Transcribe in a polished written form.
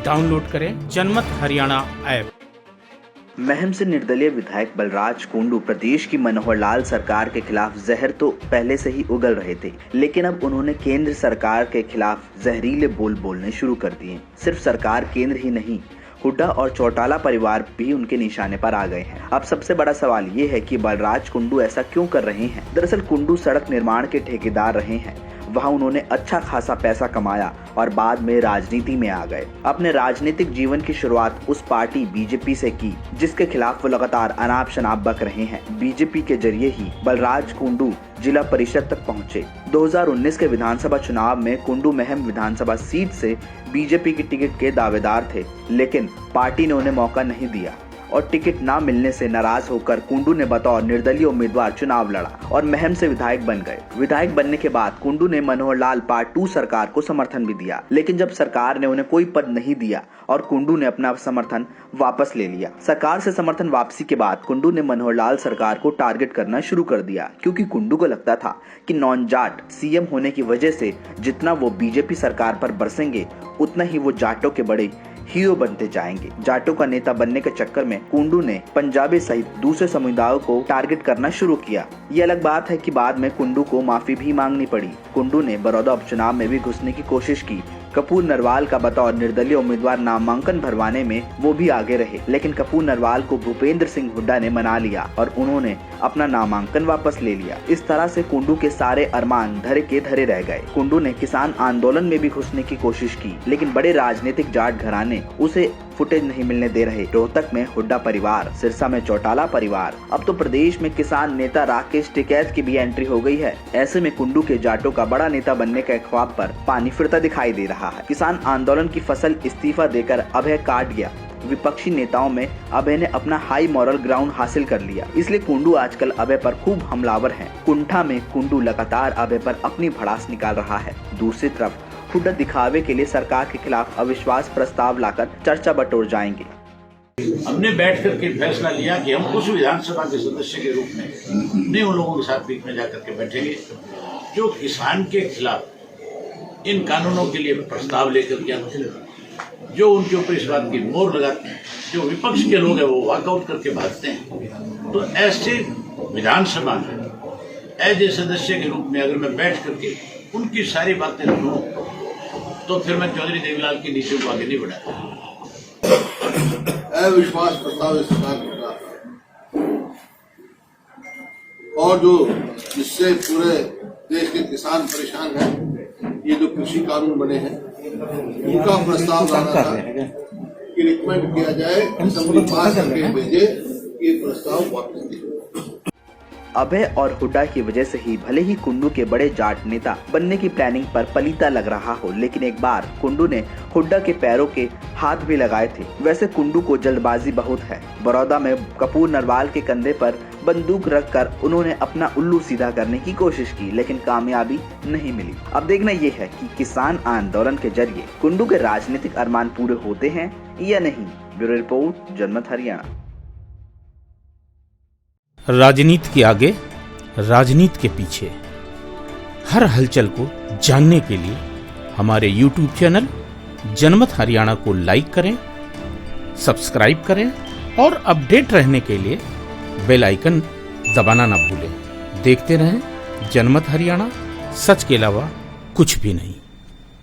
Download करें जनमत Haryana app. Meham से निर्दलीय विधायक बलराज कुंडू प्रदेश की मनोहर लाल सरकार के खिलाफ जहर तो पहले से ही उगल रहे थे, लेकिन अब उन्होंने केंद्र सरकार के खिलाफ जहरीले बोल बोलने शुरू कर दिए। सिर्फ सरकार केंद्र ही नहीं, हुड्डा और चौटाला परिवार भी उनके निशाने पर आ गए हैं। अब सबसे बड़ा सवाल ये है कि बलराज कुंडू ऐसा क्यों कर रहे हैं। दरअसल कुंडू सड़क निर्माण के ठेकेदार रहे हैं। वहां उन्होंने अच्छा खासा पैसा कमाया और बाद में राजनीति में आ गए। अपने राजनीतिक जीवन की शुरुआत उस पार्टी बीजेपी से की जिसके खिलाफ वो लगातार अनाप शनाप बक रहे हैं। बीजेपी के जरिए ही बलराज कुंडू जिला परिषद तक पहुंचे। 2019 के विधानसभा चुनाव में कुंडू महम विधानसभा सीट से बीजेपी की टिकट के दावेदार थे, लेकिन पार्टी ने उन्हें मौका नहीं दिया और टिकट न मिलने से नाराज होकर कुंडू ने बतौर निर्दलीय उम्मीदवार चुनाव लड़ा और महम से विधायक बन गए। विधायक बनने के बाद कुंडू ने मनोहर लाल पार्ट 2 सरकार को समर्थन भी दिया, लेकिन जब सरकार ने उन्हें कोई पद नहीं दिया और कुंडू ने अपना समर्थन वापस ले लिया। सरकार से समर्थन वापसी के बाद कुंडू ने मनोहर लाल सरकार को टारगेट करना शुरू कर दिया, क्योंकि कुंडू को लगता था कि नॉन जाट सीएम होने की वजह से जितना वो बीजेपी सरकार पर बरसेंगे उतना ही वो जाटों के बड़े हीरो बनते जाएंगे। जाटों का नेता बनने के चक्कर में कुंडू ने पंजाबी सहित दूसरे समुदायों को टारगेट करना शुरू किया। ये अलग बात है कि बाद में कुंडू को माफी भी मांगनी पड़ी। कुंडू ने बड़ौदा उपचुनाव में भी घुसने की कोशिश की। कपूर नरवाल का बतौर निर्दलीय उम्मीदवार नामांकन भरवाने में वो भी आगे रहे, लेकिन कपूर नरवाल को भूपेंद्र सिंह हुड्डा ने मना लिया और उन्होंने अपना नामांकन वापस ले लिया। इस तरह से कुंडू के सारे अरमान धरे के धरे रह गए। कुंडू ने किसान आंदोलन में भी घुसने की कोशिश की, लेकिन बड़े राजनीतिक जाट घराने उसे फुटेज नहीं मिलने दे रहे। रोहतक में हुड्डा परिवार, सिरसा में चौटाला परिवार, अब तो प्रदेश में किसान नेता राकेश टिकैत की भी एंट्री हो गई है। ऐसे में कुंडू के जाटों का बड़ा नेता बनने के ख्वाब पर पानी फिरता दिखाई दे रहा है। किसान आंदोलन की फसल इस्तीफा देकर अभय काट गया। विपक्षी नेताओं में अभय ने अपना हाई मॉरल ग्राउंड हासिल कर लिया, इसलिए कुंडू आजकल अभय पर खूब हमलावर है। कुंठा में कुंडू लगातार अभय पर अपनी भड़ास निकाल रहा है। दूसरी तरफ हुड्डा दिखावे के लिए सरकार के खिलाफ अविश्वास प्रस्ताव लाकर चर्चा बटोर जाएंगे। हमने बैठ करके फैसला लिया कि हम उस विधानसभा के सदस्य के रूप में नहीं उन लोगों के साथ बीच में जाकर के बैठेंगे जो किसान के खिलाफ इन कानूनों के लिए प्रस्ताव लेकर के आते हैं, जो उनके ऊपर इस बात की मोहर लगाते हैं। जो विपक्ष के लोग हैं वो वॉकआउट करके भागते हैं। तो ऐसे विधानसभा में एज ए सदस्य के रूप में अगर मैं बैठ करके उनकी सारी बातें सुनूं तो फिर मैं चौधरी देवीलाल की नीतियों को आगे नहीं बढ़ाता। अविश्वास प्रस्ताव सरकार कर रहा था और जो जिससे पूरे देश के किसान परेशान हैं, ये जो कृषि कानून बने हैं उनका प्रस्ताव लाना था कि रिकमेंड किया जाए, असेंबली पास करके भेजे, ये प्रस्ताव वापस दिया। अभय और हुड्डा की वजह से ही भले ही कुंडू के बड़े जाट नेता बनने की प्लानिंग पर पलीता लग रहा हो, लेकिन एक बार कुंडू ने हुड्डा के पैरों के हाथ भी लगाए थे। वैसे कुंडू को जल्दबाजी बहुत है। बड़ौदा में कपूर नरवाल के कंधे पर बंदूक रखकर उन्होंने अपना उल्लू सीधा करने की कोशिश की, लेकिन कामयाबी नहीं मिली। अब देखना यह है कि किसान आंदोलन के जरिए कुंडू के राजनीतिक अरमान पूरे होते हैं या नहीं। ब्यूरो रिपोर्ट, जनमत हरियाणा। राजनीति के आगे, राजनीति के पीछे, हर हलचल को जानने के लिए हमारे YouTube चैनल जनमत हरियाणा को लाइक करें, सब्सक्राइब करें और अपडेट रहने के लिए बेल आइकन दबाना ना भूलें। देखते रहें जनमत हरियाणा, सच के अलावा कुछ भी नहीं।